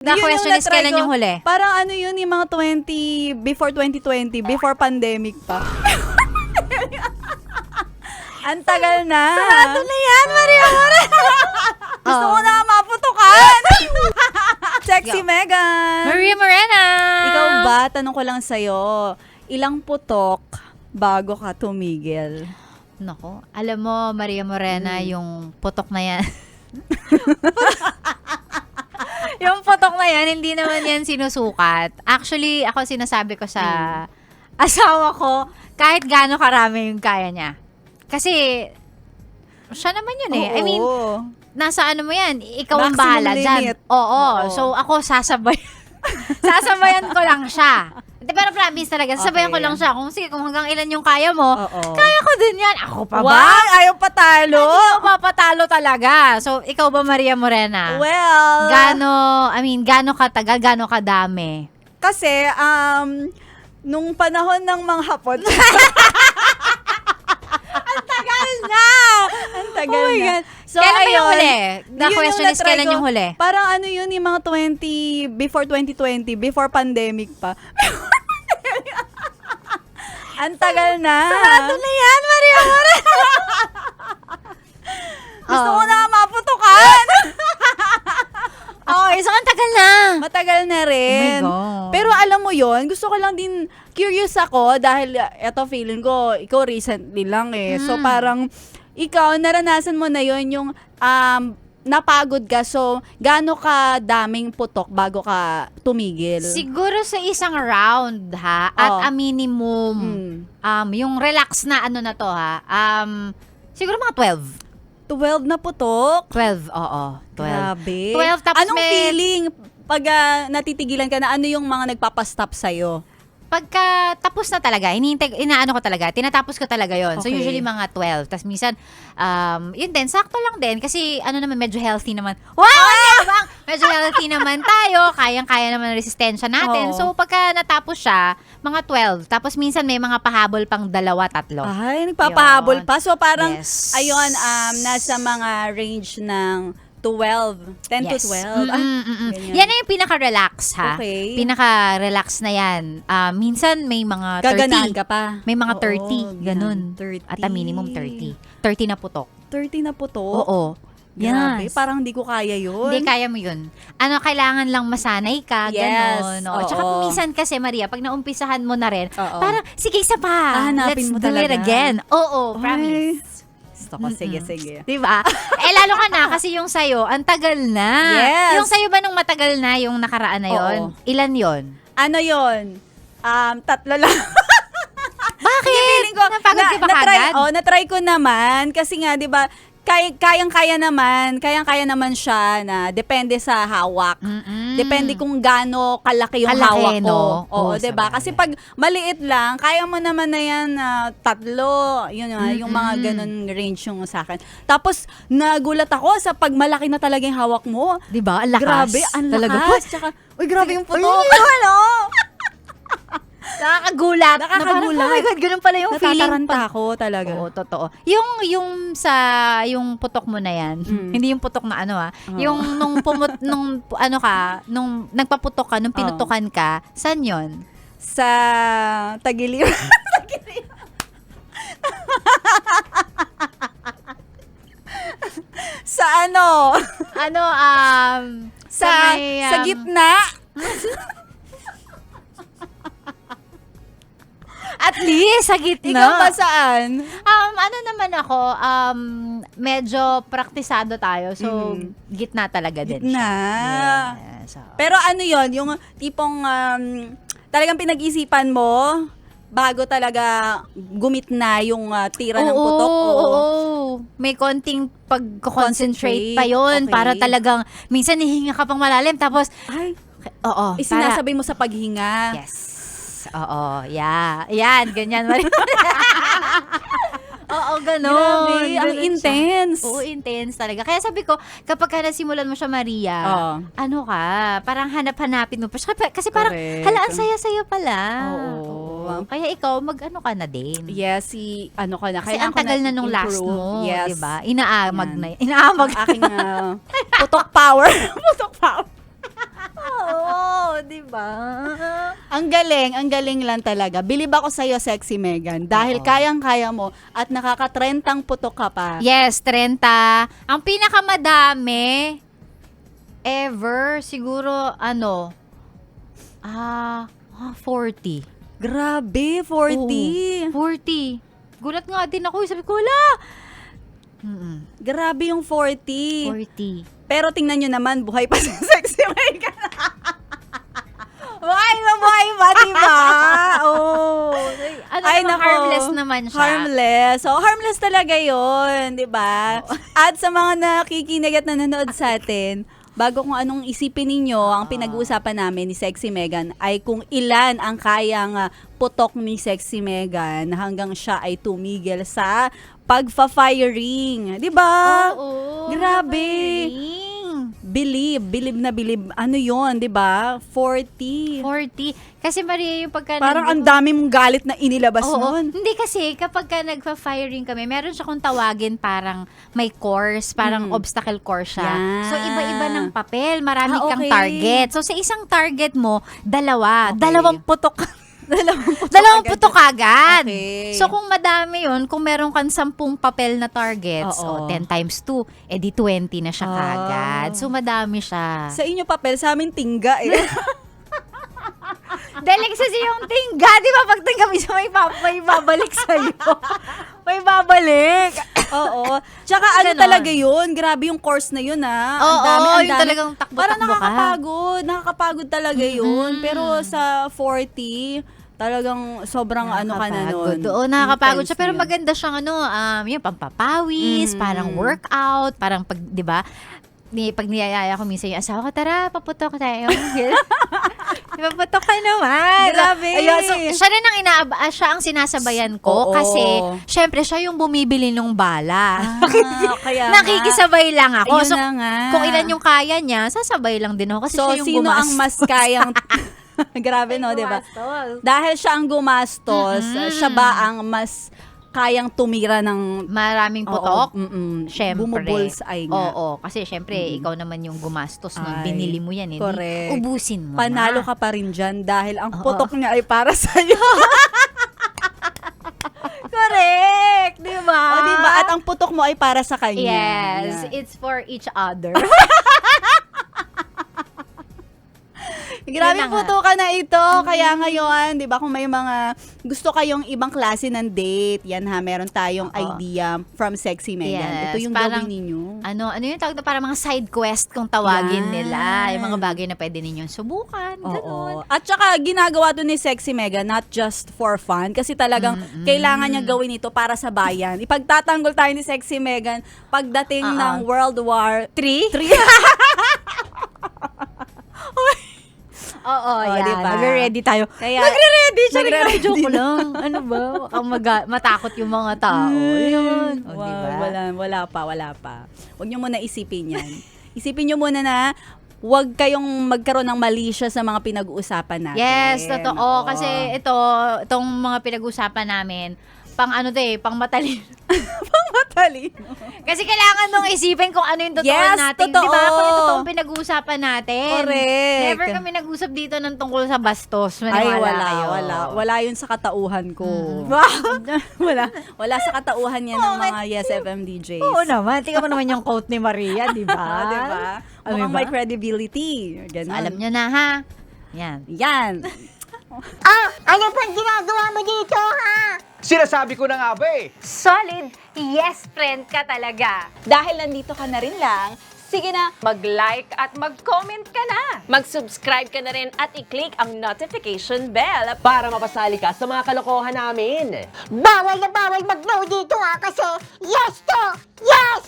The Yun yung question is, na-try kailan ko. yung huli? Parang ano yun, yung mga before 2020, before pandemic pa. Ang tagal na. Sarado na yan, Maria Morena! Gusto ko na maputukan. Sexy Megan. Maria Morena! Ikaw ba, tanong ko lang sa'yo, ilang putok bago ka tumigil? Nako, alam mo, Maria Morena, yung putok na yan. Yung putok na yan, hindi naman yan sinusukat. Actually, ako sinasabi ko sa asawa ko, kahit gaano karami yung kaya niya. Kasi, siya naman yun eh. I mean, nasa ano mo yan, ikaw ang Maximum bahala dyan. limit. Oo. Oo. So, ako sasabayan ko lang siya. Pero promise talaga, sasabayan ko lang siya. Kung hanggang ilan yung kaya mo, kaya ko din yan. Ako pa ba? Wow, ayaw patalo. Hindi ako papatalo talaga. So, ikaw ba, Maria Morena? Well, Gaano katagal, gaano kadami? kasi, nung panahon ng mga hapon, Ang tagal na! ang tagal Oh my na. God. So, Kailan ba yung ayun, huli? The yun question yung is, na-try kailan ko. yung huli? Parang ano yun, yung mga before 2020, before pandemic pa. Ang tagal na. Sarado na yan, Maria Morena! Gusto ko na maputukan. Okay, so ang tagal na. Matagal na rin. Oh my God. Pero alam mo yon, gusto ko lang din, curious ako dahil eto feeling ko, ikaw recently lang eh. So parang, ikaw, naranasan mo na yon yung napagod ka. So, gaano ka daming putok bago ka tumigil? Siguro sa isang round, ha? At a minimum, yung relax na ano na to, ha? Siguro mga 12. 12 na putok? 12, oo. 12. Grabe. 12, tapos anong may- feeling pag natitigilan ka na? Ano yung mga nagpapastop sa'yo? Pagka tapos na talaga, inaano ko talaga, tinatapos ko talaga yon. So Okay. usually mga 12. Tapos minsan, yun din, sakto lang din. Kasi ano naman, medyo healthy naman. Wow! Yabang! Medyo healthy naman tayo. Kayang-kaya naman ang resistensya natin. Oo. So pagka natapos siya, mga 12. Tapos minsan may mga pahabol pang 2, 3. Ay, nagpapahabol Yun. pa. So parang, Yes. ayun, nasa mga range ng 12. 10 to 12. Ganyan. Yan na yung pinaka-relax, ha? Okay. Pinaka-relax na yan. Minsan may mga 30. Gaganahan ka pa. May mga Oo, 30, ganun. 30. At a minimum 30. 30 na putok. 30 na putok? Oo. Grabe, Yes. parang hindi ko kaya yun. Hindi, kaya mo yun. Kailangan lang masanay ka, Yes, gano'n. Oo. oo. Tsaka minsan kasi, Maria, pag naumpisahan mo na rin, Oo. parang, sige, isa pa. Hahanapin Let's mo do it talaga. again. Ay. Oo, promise. Gusto ko, sige. Diba? Lalo ka na, kasi yung sayo, ang tagal na. Yes. Yung sayo ba nung matagal na, yung nakaraan na yon? Oo. Ilan yon? Ano yun? 3 lang. Bakit? Feeling ko, Napagod ka ba kagad? na-try ko naman. Kasi nga, di ba, kayang-kaya naman siya na depende sa hawak. Depende kung gaano kalaki yung Kalaki, hawak ko. no? Oo, Oo, 'di ba? sabagay. Kasi pag maliit lang, kaya mo naman na yan 3, yun nga, yung mga ganun range yung sa akin. Tapos nagulat ako sa pag malaki na talaga yung hawak mo. Diba? Ang lakas. Grabe, ang Talaga po. lakas. Tsaka, uy, grabe yung putok. Uy, ano? Nakakagulat. Na parang, Nakakagulat. oh my God, ganun pala yung feeling. Natataranta ako talaga. Oo, totoo. Yung putok mo na yan, hindi yung putok na ano yung nung nagpaputok ka, nung pinutukan ka, saan yun? Sa Tagiliw. Sa ano? Ano, Sa may, sa gitna. At least, sa gitna. Ikaw ba saan? Ano naman ako, medyo praktisado tayo. So, gitna talaga din Gitna. siya. Yes. So, Pero ano yon, yung tipong talagang pinag-isipan mo bago talaga gumitna yung tira ng putok. Oo. May konting pag-concentrate pa yon Okay. para talagang, minsan hihinga ka pang malalim. Tapos, Ay, oo. isinasabay mo sa paghinga. Yes. Oo. Yeah. Yan. Ganyan. Oo, ganun. Grabe, ang Ganun siya. intense. Oo, intense talaga. Kaya sabi ko, kapag ka nasimulan mo siya, Maria, Oo. ano ka, parang hanap-hanapin mo pa siya. Kasi parang, Correct. hala, ang saya-saya pala. Oo. Kaya ikaw, mag-ano ka na din. Yes, ano ka na. Kasi kailangan ang ko tagal na na nung last improve. mo, Yes. diba? Inaamag Yan. na. Inaamag. Ang aking putok power. Putok power. Oo, di ba? Ang galing lang talaga. Bilib ako sa'yo, Sexy Megan. Dahil Oo. kayang-kaya mo at nakaka-30 putok ka pa. Yes, 30. Ang pinakamadami ever, siguro, 40. Grabe, 40. Oo, 40. Gulat nga din ako. Sabi ko, wala. Grabe yung 40. 40. Pero tingnan nyo naman, buhay pa si Sexy Megan. Buhay ba, di ba? Oh. Ay, nako. Harmless naman siya. Harmless. So, harmless talaga yun, di ba? At sa mga nakikinig at nanonood sa atin, bago kung anong isipin ninyo, ang pinag-uusapan namin ni Sexy Megan ay kung ilan ang kayang putok ni Sexy Megan hanggang siya ay tumigil sa pagfa-firing. Di ba? Oo. Grabe. Firing. Bilib na bilib. Ano yon, di ba? 40. 40. Kasi Maria, yung pagka... Parang ang dami mong galit na inilabas Oo. nun. Hindi kasi, kapag ka nagpa-firing kami, meron siya kung tawagin parang may course, parang obstacle course siya. Yan. So, iba-iba ng papel. Marami kang okay. target. So, sa isang target mo, dalawa. Okay. Dalawang putok. Dalawang Dalawang putok agad. Okay. So, kung madami yun, kung meron kang 10 papel na targets, Oo. 10 times 2, edi 20 na siya kagad. So, madami siya. Sa inyo papel, sa amin tingga eh. Dahil kasi yung tingga, di ba pag tingga minsan may babalik sa'yo. May babalik. Oo. Tsaka ano Ganon. talaga yun? Grabe yung course na yun ang dami, ang yung dami. talagang takbo-takbo Parang ka. nakakapagod. Nakakapagod talaga yun. Pero sa 40, talagang sobrang ano ka na nun. Oo, nakakapagod siya. Intense Pero na yun. maganda siyang yung pampapawis, parang workout, parang pag, di ba, pag niyayaya ko minsan yung asawa ko, tara, paputok tayo. Paputok ka naman. Grabe. Ayun, so, siya rin ang siya ang sinasabayan ko Oo. kasi, syempre, siya yung bumibili ng bala. Kaya Nakikisabay lang ako. Ayun So, na nga. kung ilan yung kaya niya, sasabay lang din ako kasi So, siya yung sino ang gumastos. mas kayang... Grabe, no, di ba? Dahil siya ang gumastos, siya ba ang mas kayang tumira ng... Maraming putok? Syempre. Bumubulseye nga. Oo, kasi syempre, ikaw naman yung gumastos nun. Ay, Binili mo yan, eh. correct. Ubusin mo Panalo na. ka pa rin dyan dahil ang putok niya ay para sa'yo. Correct! Di ba? O, diba? At ang putok mo ay para sa kanya. Yes, Yan. it's for each other. Grabe Yun na nga. putukan na ito. Kaya ngayon, di ba, kung may mga gusto kayong ibang klase ng date, yan ha, meron tayong idea from Sexy Megan. Yes, Ito yung parang- gawin ninyo. Ano yung tawag na parang mga side quest kung tawagin Yan. nila. Yung mga bagay na pwede ninyong subukan. Ganun. Oo. At saka, ginagawa to ni Sexy Megan, not just for fun, kasi talagang kailangan niya gawin ito para sa bayan. Ipagtatanggol tayo ni Sexy Megan pagdating ng World War 3. Oo, yan. diba? Nagre-ready tayo. Kaya, Nagre-ready siya. nagre-ready Joke lang. Ano ba? Baka matakot yung mga tao. Yun. O, Wow, diba? wala pa. Huwag niyo muna isipin yan. Isipin niyo muna na huwag kayong magkaroon ng mali siya sa mga pinag-uusapan natin. Yes, totoo. Oo. Kasi itong mga pinag-usapan namin, pang matalino. Matalino. Kasi kailangan nung isipin kung ano yung totoo Yes, natin. totoo. Di ba? Kung yung totoong pinag-uusapan natin. Correct. Never kami nag-usap dito ng tungkol sa bastos. Ay, Maniwala kayo. wala yun sa katauhan ko. Wow. Wala sa katauhan yan ng mga Yes FM DJs. Oo naman. Tingnan mo naman yung quote ni Maria, di ba? Diba? Ano Mukhang ba? may credibility. Ganun. So, alam nyo na, ha? Yan. Yan. Ano pang ginagawa mo dito, ha? Sinasabi ko na nga ba eh. Solid yes friend ka talaga. Dahil nandito ka na rin lang, sige na, Mag-like at mag-comment ka na. Mag-subscribe ka na rin at i-click ang notification bell. Para mapasali ka sa mga kalokohan namin. Bawal na bawal mag-no dito, ha? Kasi yes to yes!